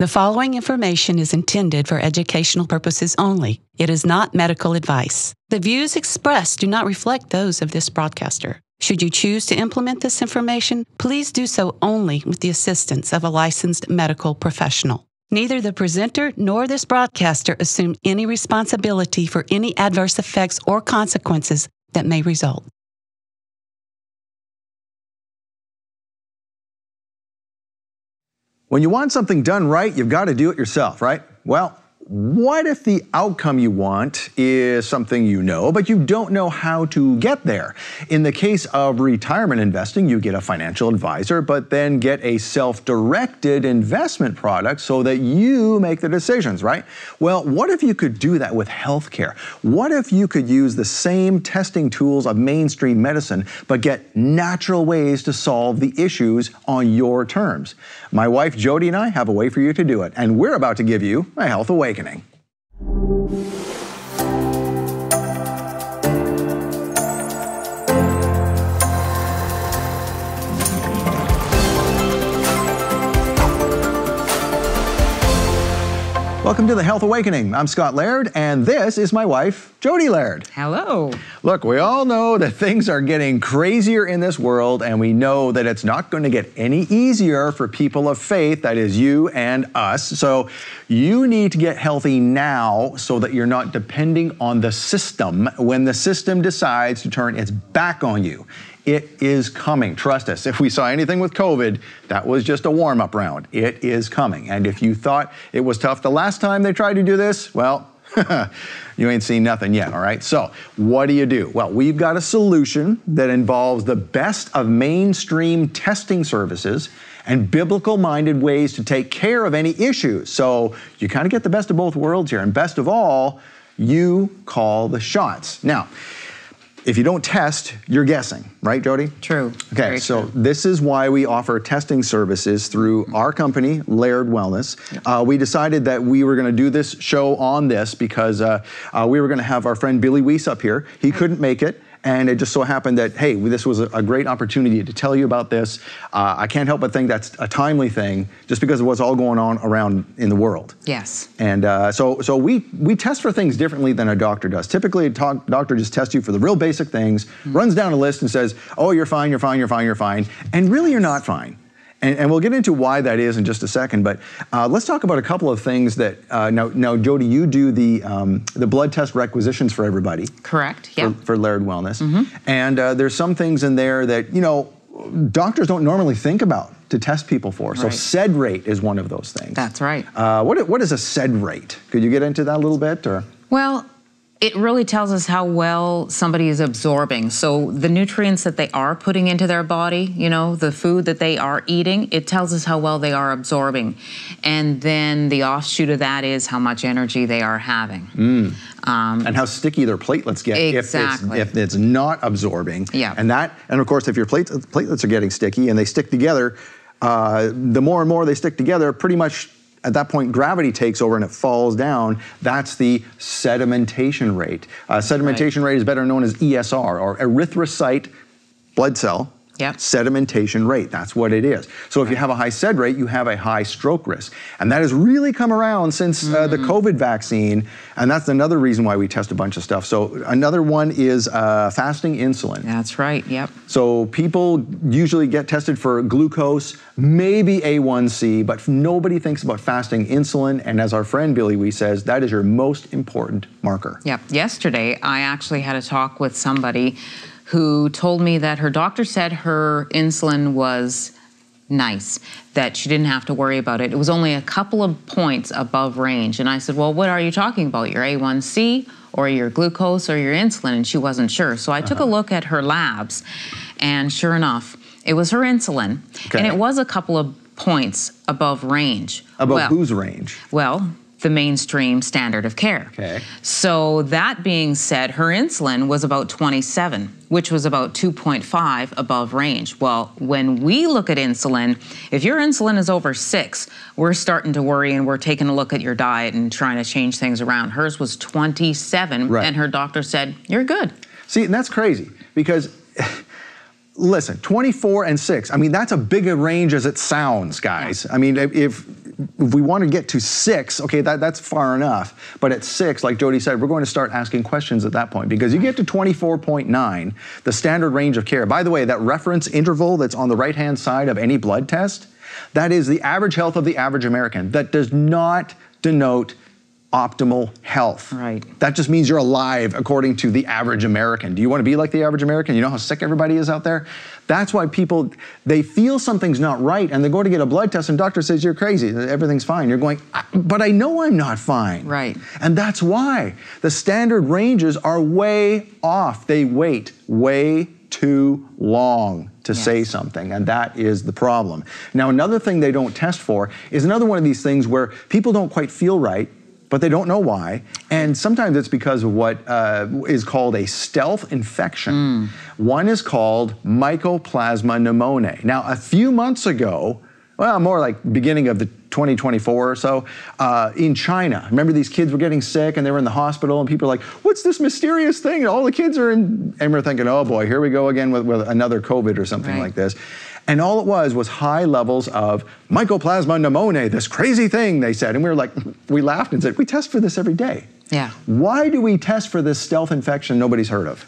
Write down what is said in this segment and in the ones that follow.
The following information is intended for educational purposes only. It is not medical advice. The views expressed do not reflect those of this broadcaster. Should you choose to implement this information, please do so only with the assistance of a licensed medical professional. Neither the presenter nor this broadcaster assume any responsibility for any adverse effects or consequences that may result. When you want something done right, you've got to do it yourself, right? Well, what if the outcome you want is something you know, but you don't know how to get there? In the case of retirement investing, you get a financial advisor, but then get a self-directed investment product so that you make the decisions, right? Well, what if you could do that with healthcare? What if you could use the same testing tools of mainstream medicine, but get natural ways to solve the issues on your terms? My wife, Jodi, and I have a way for you to do it, and we're about to give you a health awakening. Welcome to the Health Awakening. I'm Scott Laird, and this is my wife, Jodi Laird. Hello. Look, we all know that things are getting crazier in this world, and we know that it's not going to get any easier for people of faith, that is you and us. So you need to get healthy now so that you're not depending on the system when the system decides to turn its back on you. It is coming. Trust us. If we saw anything with COVID, that was just a warm-up round. It is coming. And if you thought it was tough the last time they tried to do this, well, you ain't seen nothing yet, all right? So what do? Well, we've got a solution that involves the best of mainstream testing services and biblical-minded ways to take care of any issues. So you kind of get the best of both worlds here. And best of all, you call the shots. Now, if you don't test, you're guessing, right, Jodi? True. Okay, so this is why we offer testing services through our company, Laird Wellness. We decided that we were going to do this show on this because we were going to have our friend Billy Weiss up here. He couldn't make it. And it just so happened that, hey, this was a great opportunity to tell you about this. I can't help but think that's a timely thing just because of what's all going on around in the world. Yes. And so we test for things differently than a doctor does. Typically, a doctor just tests you for the real basic things, runs down a list and says, oh, you're fine, you're fine, you're fine, you're fine. And really, you're not fine. And we'll get into why that is in just a second, but let's talk about a couple of things that, now Jodi, you do the blood test requisitions for everybody. Correct, yeah. For Laird Wellness. And there's some things in there that, doctors don't normally think about to test people for. So SED rate is one of those things. That's right. What is a SED rate? Could you get into that a little bit? Or? Well, it really tells us how well somebody is absorbing. So the nutrients that they are putting into their body, the food that they are eating, it tells us how well they are absorbing. And then the offshoot of that is how much energy they are having. And how sticky their platelets get if it's not absorbing. Yeah. And of course, if your platelets are getting sticky and they stick together, the more and more they stick together, pretty much at that point, gravity takes over and it falls down. That's the sedimentation rate. Sedimentation rate is better known as ESR, or erythrocyte blood cell sedimentation rate. That's what it is. So if you have a high SED rate, you have a high stroke risk. And that has really come around since the COVID vaccine. And that's another reason why we test a bunch of stuff. So another one is fasting insulin. That's right, yep. So people usually get tested for glucose, maybe A1C, but nobody thinks about fasting insulin. And as our friend Billy Weiss says, that is your most important marker. Yep. Yesterday, I actually had a talk with somebody who told me that her doctor said her insulin was nice, that she didn't have to worry about it. It was only a couple of points above range. And I said, well, what are you talking about? Your A1C or your glucose or your insulin? And she wasn't sure. So I took a look at her labs, and sure enough, it was her insulin. And it was a couple of points above range. Above whose range? Well, the mainstream standard of care. Okay. So that being said, her insulin was about 27, which was about 2.5 above range. Well, when we look at insulin, if your insulin is over 6, we're starting to worry and we're taking a look at your diet and trying to change things around. Hers was 27, and her doctor said, you're good. See, and that's crazy because listen, 24 and 6, I mean, that's a big a range as it sounds, guys. I mean, if if we want to get to 6, okay, that's far enough. But at 6, like Jodi said, we're going to start asking questions at that point, because you get to 24.9, the standard range of care. By the way, that reference interval that's on the right-hand side of any blood test, that is the average health of the average American. That does not denote optimal health. Right. That just means you're alive according to the average American. Do you want to be like the average American? You know how sick everybody is out there? That's why people, they feel something's not right and they go to get a blood test and doctor says, you're crazy, everything's fine. You're going, but I know I'm not fine. Right. And that's why the standard ranges are way off. They wait way too long to say something, and that is the problem. Now, another thing they don't test for is another one of these things where people don't quite feel right, but they don't know why, and sometimes it's because of what is called a stealth infection. One is called Mycoplasma pneumoniae. Now, a few months ago, well, more like beginning of the 2024 or so, in China. Remember, these kids were getting sick and they were in the hospital and people are like, what's this mysterious thing? And all the kids are in, and we're thinking, oh boy, here we go again with another COVID or something like this. And all it was high levels of Mycoplasma pneumoniae, this crazy thing, they said. And we were like, we laughed and said, we test for this every day. Yeah. Why do we test for this stealth infection nobody's heard of?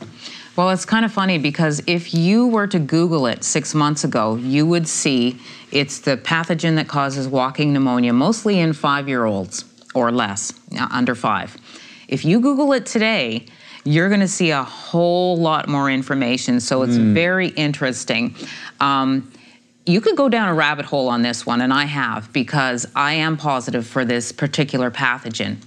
Well, it's kind of funny because if you were to Google it 6 months ago, you would see it's the pathogen that causes walking pneumonia, mostly in 5-year-olds or less, under 5. If you Google it today, you're going to see a whole lot more information. So it's very interesting. You could go down a rabbit hole on this one, and I have, because I am positive for this particular pathogen.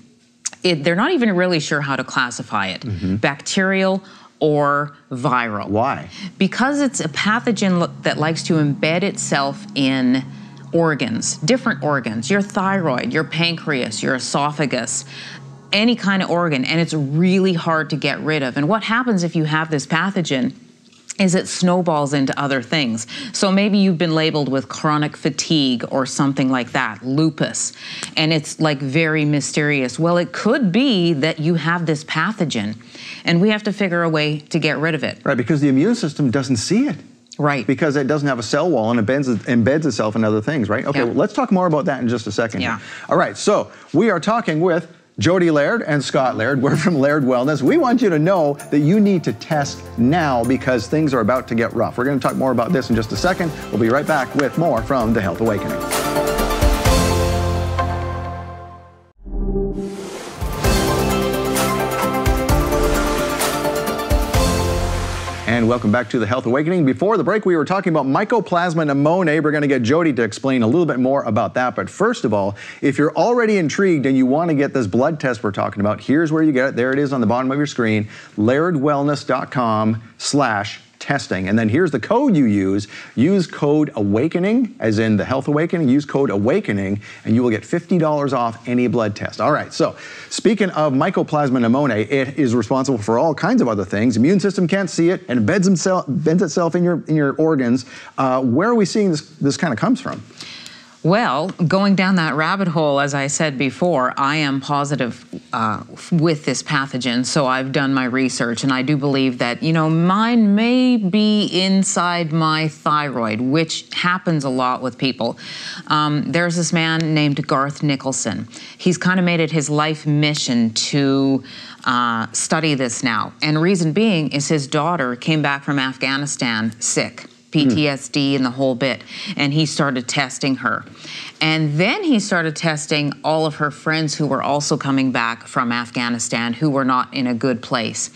They're not even really sure how to classify it. Bacterial or viral. Why? Because it's a pathogen that likes to embed itself in organs, different organs, your thyroid, your pancreas, your esophagus, any kind of organ, and it's really hard to get rid of. And what happens if you have this pathogen is it snowballs into other things. So maybe you've been labeled with chronic fatigue or something like that, lupus, and it's like very mysterious. Well, it could be that you have this pathogen and we have to figure a way to get rid of it. Right, because the immune system doesn't see it. Right. Because it doesn't have a cell wall and embeds itself in other things, right? Okay, well, let's talk more about that in just a second. Yeah. All right, so we are talking with Jodi Laird and Scott Laird. We're from Laird Wellness. We want you to know that you need to test now because things are about to get rough. We're going to talk more about this in just a second. We'll be right back with more from The Health Awakening. And welcome back to The Health Awakening. Before the break, we were talking about Mycoplasma pneumoniae. We're going to get Jodi to explain a little bit more about that. But first of all, if you're already intrigued and you want to get this blood test we're talking about, here's where you get it. There it is on the bottom of your screen, lairdwellness.com/testing. And then here's the code you use. Use code AWAKENING, as in The Health Awakening. Use code AWAKENING, and you will get $50 off any blood test. All right, so speaking of Mycoplasma pneumoniae, it is responsible for all kinds of other things. Immune system can't see it, and embeds itself in your organs. Where are we seeing this kind of comes from? Well, going down that rabbit hole, as I said before, I am positive with this pathogen, so I've done my research, and I do believe that, you know, mine may be inside my thyroid, which happens a lot with people. There's this man named Garth Nicholson. He's kind of made it his life mission to study this now, and reason being is his daughter came back from Afghanistan sick. PTSD and the whole bit, and he started testing her. And then he started testing all of her friends who were also coming back from Afghanistan who were not in a good place.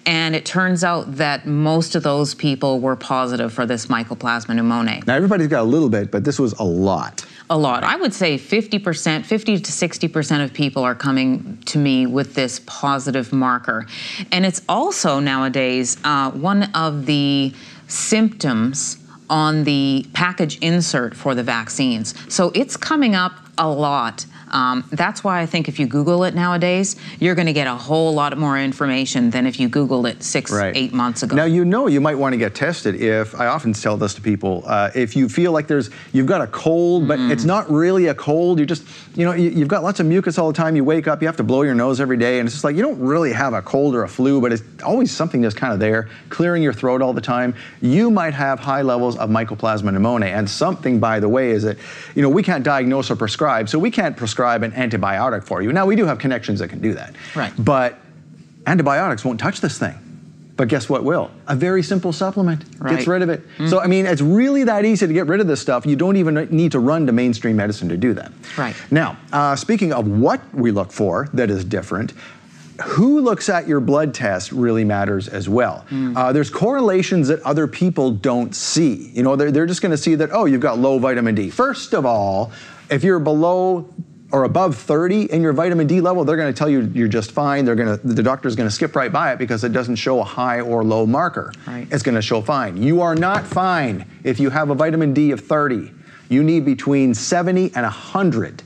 And it turns out that most of those people were positive for this Mycoplasma pneumoniae. Now, everybody's got a little bit, but this was a lot. A lot. I would say 50%, 50 to 60% of people are coming to me with this positive marker. And it's also nowadays one of the symptoms on the package insert for the vaccines. So it's coming up a lot That's why I think if you Google it nowadays, you're going to get a whole lot more information than if you Googled it 6, 8 months ago. Now, you might want to get tested if, I often tell this to people, if you feel like you've got a cold, but it's not really a cold, you've got lots of mucus all the time, you wake up, you have to blow your nose every day, and it's just like, you don't really have a cold or a flu, but it's always something that's kind of there, clearing your throat all the time. You might have high levels of Mycoplasma pneumoniae, and something, by the way, is that, we can't diagnose or prescribe, so we can't prescribe an antibiotic for you. Now, we do have connections that can do that. Right. But antibiotics won't touch this thing. But guess what will? A very simple supplement gets rid of it. So, I mean, it's really that easy to get rid of this stuff. You don't even need to run to mainstream medicine to do that. Right. Now, speaking of what we look for that is different, who looks at your blood test really matters as well. There's correlations that other people don't see. They're just gonna see that, oh, you've got low vitamin D. First of all, if you're below or above 30 in your vitamin D level, they're gonna tell you you're just fine. The doctor's gonna skip right by it because it doesn't show a high or low marker. Right. It's gonna show fine. You are not fine if you have a vitamin D of 30. You need between 70 and 100.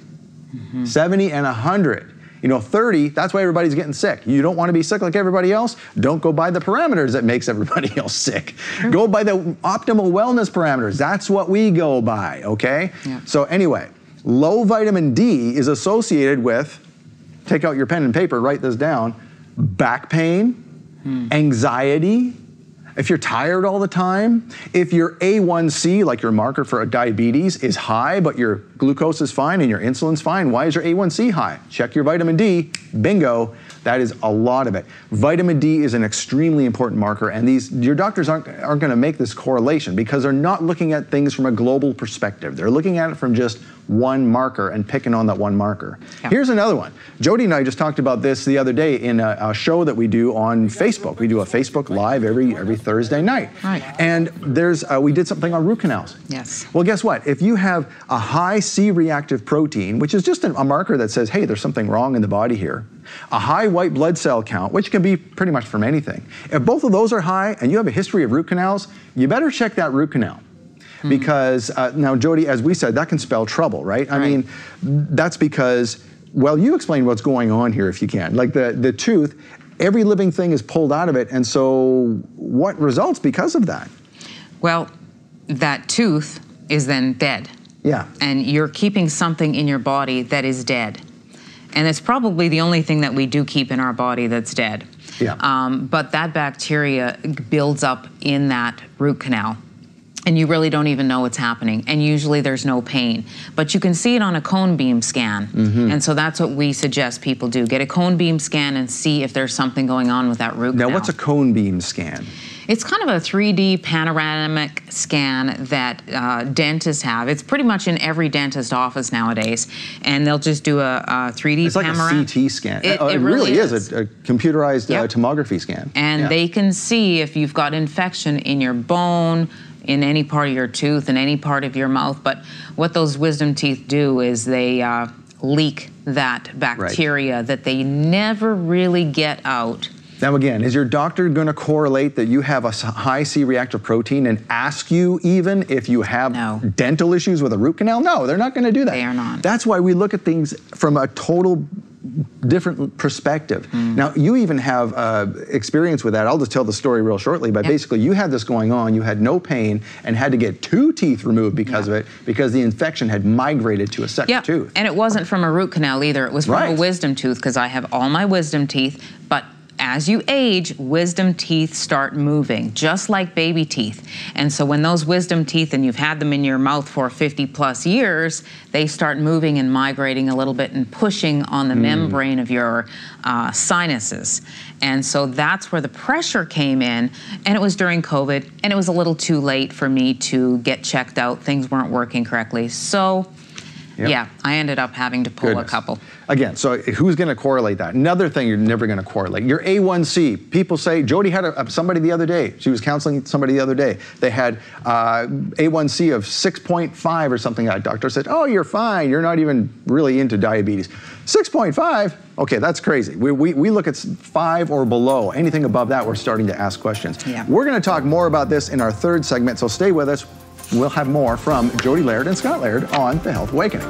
70 and 100. 30, that's why everybody's getting sick. You don't want to be sick like everybody else? Don't go by the parameters that makes everybody else sick. Go by the optimal wellness parameters. That's what we go by, okay? Yeah. So anyway, low vitamin D is associated with, take out your pen and paper, write this down, back pain, anxiety, if you're tired all the time, if your A1C, like your marker for diabetes, is high, but your glucose is fine and your insulin's fine, why is your A1C high? Check your vitamin D, bingo, that is a lot of it. Vitamin D is an extremely important marker, and your doctors aren't gonna make this correlation because they're not looking at things from a global perspective. They're looking at it from just one marker and picking on that one marker. Yeah. Here's another one. Jodi and I just talked about this the other day in a show that we do on Facebook. We do a Facebook Live every Thursday night. Right. And we did something on root canals. Yes. Well, guess what? If you have a high C-reactive protein, which is just a marker that says, hey, there's something wrong in the body here, a high white blood cell count, which can be pretty much from anything. If both of those are high and you have a history of root canals, you better check that root canal. Because now, Jodi, as we said, that can spell trouble, right? I mean, that's because, well, you explain what's going on here if you can. Like the tooth, every living thing is pulled out of it, and so what results because of that? Well, that tooth is then dead. Yeah. And you're keeping something in your body that is dead. And it's probably the only thing that we do keep in our body that's dead. Yeah. But that bacteria builds up in that root canal. And you really don't even know what's happening. And usually there's no pain. But you can see it on a cone beam scan. And so that's what we suggest people do. Get a cone beam scan and see if there's something going on with that root canal. Now, what's a cone beam scan? It's kind of a 3D panoramic scan that dentists have. It's pretty much in every dentist office nowadays. And they'll just do a 3D panoramic. It's like a CT scan. It really is a computerized tomography scan. And they can see if you've got infection in your bone, in any part of your tooth, in any part of your mouth. But what those wisdom teeth do is they leak that bacteria that they never really get out. Now again, is your doctor going to correlate that you have a high C-reactive protein and ask you even if you have dental issues with a root canal? No, they're not going to do that. They are not. That's why we look at things from a total different perspective. Now, you even have experience with that. I'll just tell the story real shortly, but basically you had this going on, you had no pain, and had to get 2 teeth removed because of it, because the infection had migrated to a second tooth. And it wasn't from a root canal either. It was from a wisdom tooth, because I have all my wisdom teeth, but as you age, wisdom teeth start moving, just like baby teeth. And so when those wisdom teeth, and you've had them in your mouth for 50+ years, they start moving and migrating a little bit and pushing on the membrane of your sinuses. And so that's where the pressure came in, and it was during COVID, and it was a little too late for me to get checked out. Things weren't working correctly. So yeah, I ended up having to pull a couple. Again, so who's going to correlate that? Another thing you're never going to correlate. Your A1C. People say, Jodi had somebody the other day. She was counseling somebody the other day. They had A1C of 6.5 or something. That doctor said, oh, you're fine. You're not even really into diabetes. 6.5? Okay, that's crazy. We look at 5 or below. Anything above that, we're starting to ask questions. We're going to talk more about this in our third segment, so stay with us. We'll have more from Jodi Laird and Scott Laird on The Health Awakening.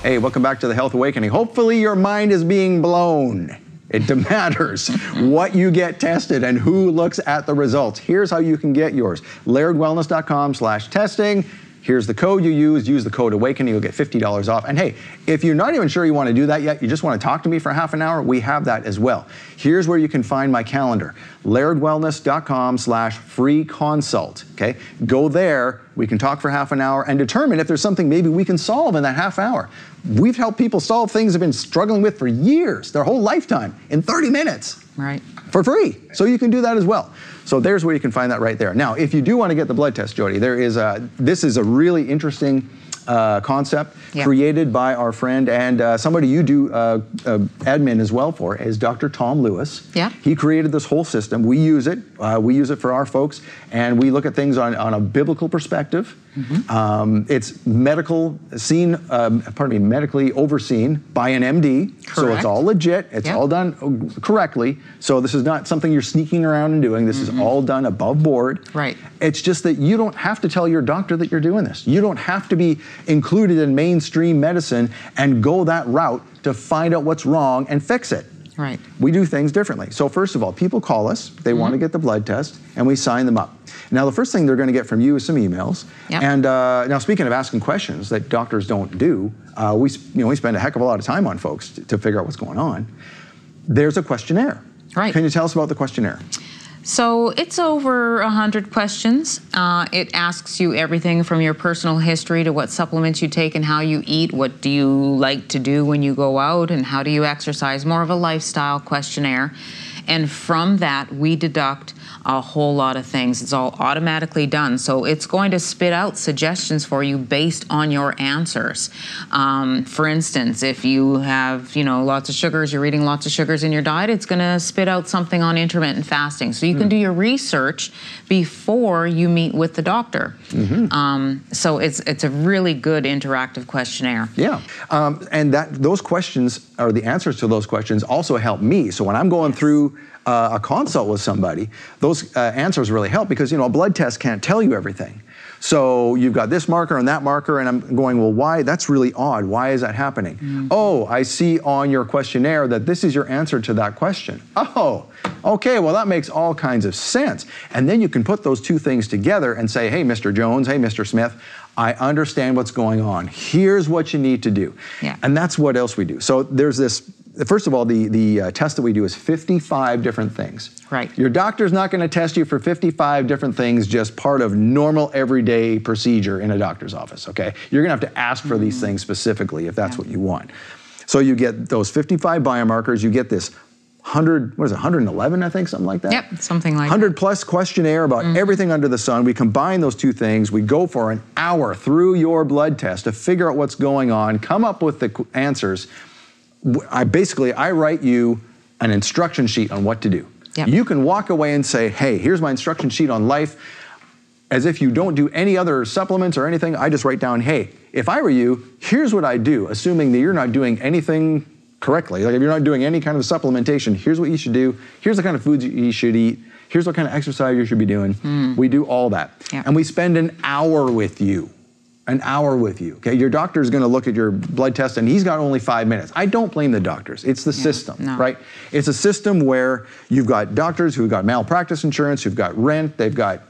Hey, welcome back to the Health Awakening. Hopefully your mind is being blown. It matters what you get tested and who looks at the results. Here's how you can get yours. LairdWellness.com/testing. Here's the code you use the code AWAKENING, you'll get $50 off. And hey, if you're not even sure you want to do that yet, you just want to talk to me for half an hour, we have that as well. Here's where you can find my calendar, LairdWellness.com/free consult, okay? Go there, we can talk for half an hour and determine if there's something maybe we can solve in that half hour. We've helped people solve things they've been struggling with for years, their whole lifetime, in 30 minutes. Right. For free. So you can do that as well. So there's where you can find that right there. Now, if you do want to get the blood test, Jodi, this is a really interesting concept created by our friend and somebody you do admin as well for, is Dr. Tom Lewis. Yeah. He created this whole system. We use it. We use it for our folks, and we look at things on a biblical perspective. Mm-hmm. It's medically overseen by an MD. Correct. So it's all legit. It's all done correctly. So this is not something you're sneaking around and doing. This is all done above board. Right. It's just that you don't have to tell your doctor that you're doing this. You don't have to be included in mainstream medicine and go that route to find out what's wrong and fix it. Right. We do things differently. So first of all, people call us, they want to get the blood test, and we sign them up. Now the first thing they're going to get from you is some emails. Yep. And now speaking of asking questions that doctors don't do, we spend a heck of a lot of time on folks to figure out what's going on. There's a questionnaire. Right. Can you tell us about the questionnaire? So it's over 100 questions. It asks you everything from your personal history to what supplements you take and how you eat, what do you like to do when you go out, and how do you exercise, more of a lifestyle questionnaire. And from that, we deduct a whole lot of things. It's all automatically done. So it's going to spit out suggestions for you based on your answers. For instance, if you have, lots of sugars, you're eating lots of sugars in your diet, it's going to spit out something on intermittent fasting. So you can do your research before you meet with the doctor. So it's a really good interactive questionnaire. Yeah, and those questions, or the answers to those questions, also help me. So when I'm going through a consult with somebody, those answers really help because, a blood test can't tell you everything. So you've got this marker and that marker, and I'm going, well, why? That's really odd. Why is that happening? Oh, I see on your questionnaire that this is your answer to that question. Oh, okay, well, that makes all kinds of sense. And then you can put those two things together and say, hey, Mr. Jones, hey, Mr. Smith, I understand what's going on. Here's what you need to do. Yeah. And that's what else we do. So there's this, first of all, the test that we do is 55 different things. Right. Your doctor's not going to test you for 55 different things, just part of normal everyday procedure in a doctor's office, okay? You're going to have to ask for these things specifically if that's what you want. So you get those 55 biomarkers, you get this 111, I think, something like that? Yep, something like 100 plus questionnaire about everything under the sun. We combine those two things. We go for an hour through your blood test to figure out what's going on, come up with the answers. I write you an instruction sheet on what to do. Yep. You can walk away and say, hey, here's my instruction sheet on life. As if you don't do any other supplements or anything, I just write down, hey, if I were you, here's what I do, assuming that you're not doing anything correctly. Like if you're not doing any kind of supplementation, here's what you should do. Here's the kind of foods you should eat. Here's what kind of exercise you should be doing. We do all that. Yep. And we spend an hour with you. An hour with you, okay? Your doctor is gonna look at your blood test and he's got only 5 minutes. I don't blame the doctors, it's the system, right? It's a system where you've got doctors who've got malpractice insurance, who've got rent, they've got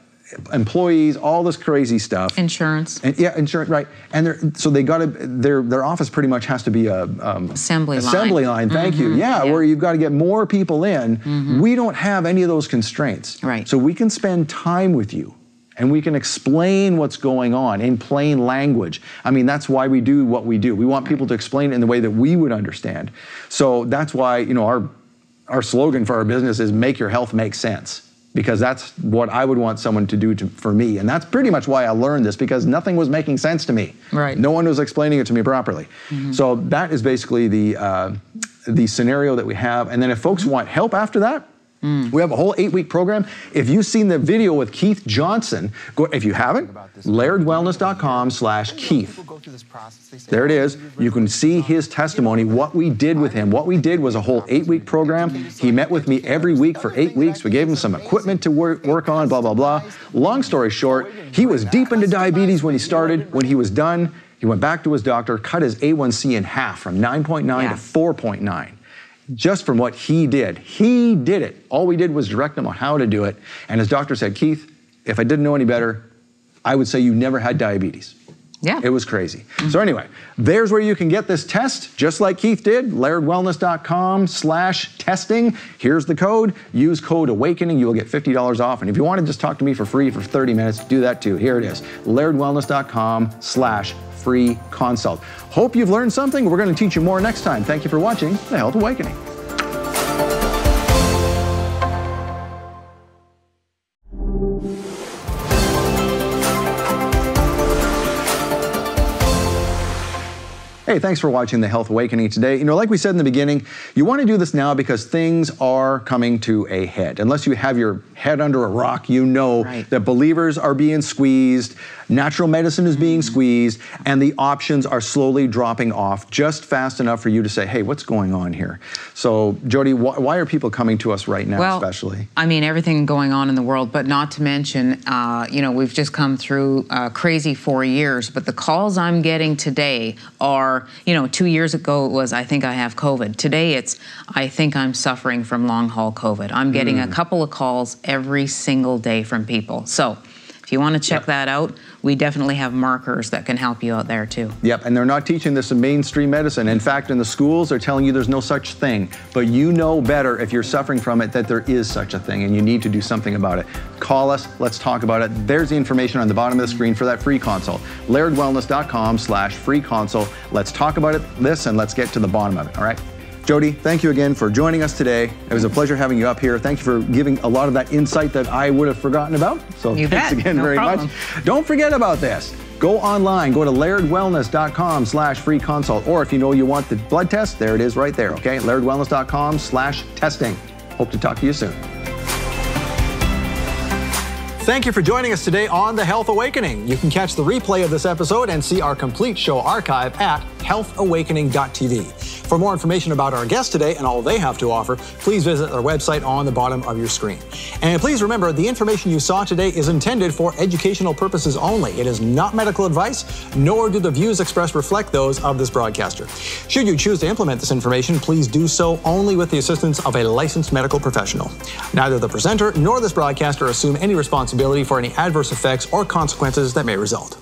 employees, all this crazy stuff. Insurance. And, yeah, insurance, right. And so they gotta, their office pretty much has to be a assembly line, thank you. Yeah, where you've got to get more people in. We don't have any of those constraints. Right. So we can spend time with you. And we can explain what's going on in plain language. I mean, that's why we do what we do. We want people to explain it in the way that we would understand. So that's why, our slogan for our business is make your health make sense. Because that's what I would want someone to do for me. And that's pretty much why I learned this, because nothing was making sense to me. Right. No one was explaining it to me properly. So that is basically the scenario that we have. And then if folks want help after that, we have a whole 8-week program. If you've seen the video with Keith Johnson, if you haven't, LairdWellness.com/Keith. There it is. You can see his testimony, what we did with him. What we did was a whole 8-week program. He met with me every week for 8 weeks. We gave him some equipment to work on, blah, blah, blah. Long story short, he was deep into diabetes when he started. When he was done, He went back to his doctor, cut his A1C in half from 9.9 to 4.9. Just from what he did. He did it. All we did was direct him on how to do it. And his doctor said, Keith, if I didn't know any better, I would say you never had diabetes. Yeah. It was crazy. So anyway, there's where you can get this test, just like Keith did, lairdwellness.com/testing. Here's the code. Use code AWAKENING. You will get $50 off. And if you want to just talk to me for free for 30 minutes, do that too. Here it is, lairdwellness.com/free consult. Hope you've learned something. We're going to teach you more next time. Thank you for watching The Health Awakening. Hey, thanks for watching The Health Awakening today. You know, like we said in the beginning, you want to do this now because things are coming to a head. Unless you have your head under a rock, you know that believers are being squeezed, natural medicine is being squeezed, and the options are slowly dropping off just fast enough for you to say, hey, what's going on here? So, Jodi, why are people coming to us right now, especially? I mean, everything going on in the world, but not to mention, you know, we've just come through crazy 4 years, but the calls I'm getting today are, you know, 2 years ago it was, I think I have COVID. Today it's, I think I'm suffering from long haul COVID. I'm getting a couple of calls every single day from people. So if you want to check that out, we definitely have markers that can help you out there too. Yep, and they're not teaching this in mainstream medicine. In fact, in the schools, they're telling you there's no such thing. But you know better if you're suffering from it that there is such a thing and you need to do something about it. Call us, let's talk about it. There's the information on the bottom of the screen for that free consult. lairdwellness.com/free consult. Let's talk about this and let's get to the bottom of it, all right? Jodi, thank you again for joining us today. It was a pleasure having you up here. Thank you for giving a lot of that insight that I would have forgotten about. So thanks again very much. Don't forget about this. Go online, go to lairdwellness.com/free consult. Or if you know you want the blood test, there it is right there, okay? lairdwellness.com/testing. Hope to talk to you soon. Thank you for joining us today on The Health Awakening. You can catch the replay of this episode and see our complete show archive at healthawakening.tv. For more information about our guests today and all they have to offer, please visit their website on the bottom of your screen. And please remember, the information you saw today is intended for educational purposes only. It is not medical advice, nor do the views expressed reflect those of this broadcaster. Should you choose to implement this information, please do so only with the assistance of a licensed medical professional. Neither the presenter nor this broadcaster assume any responsibility for any adverse effects or consequences that may result.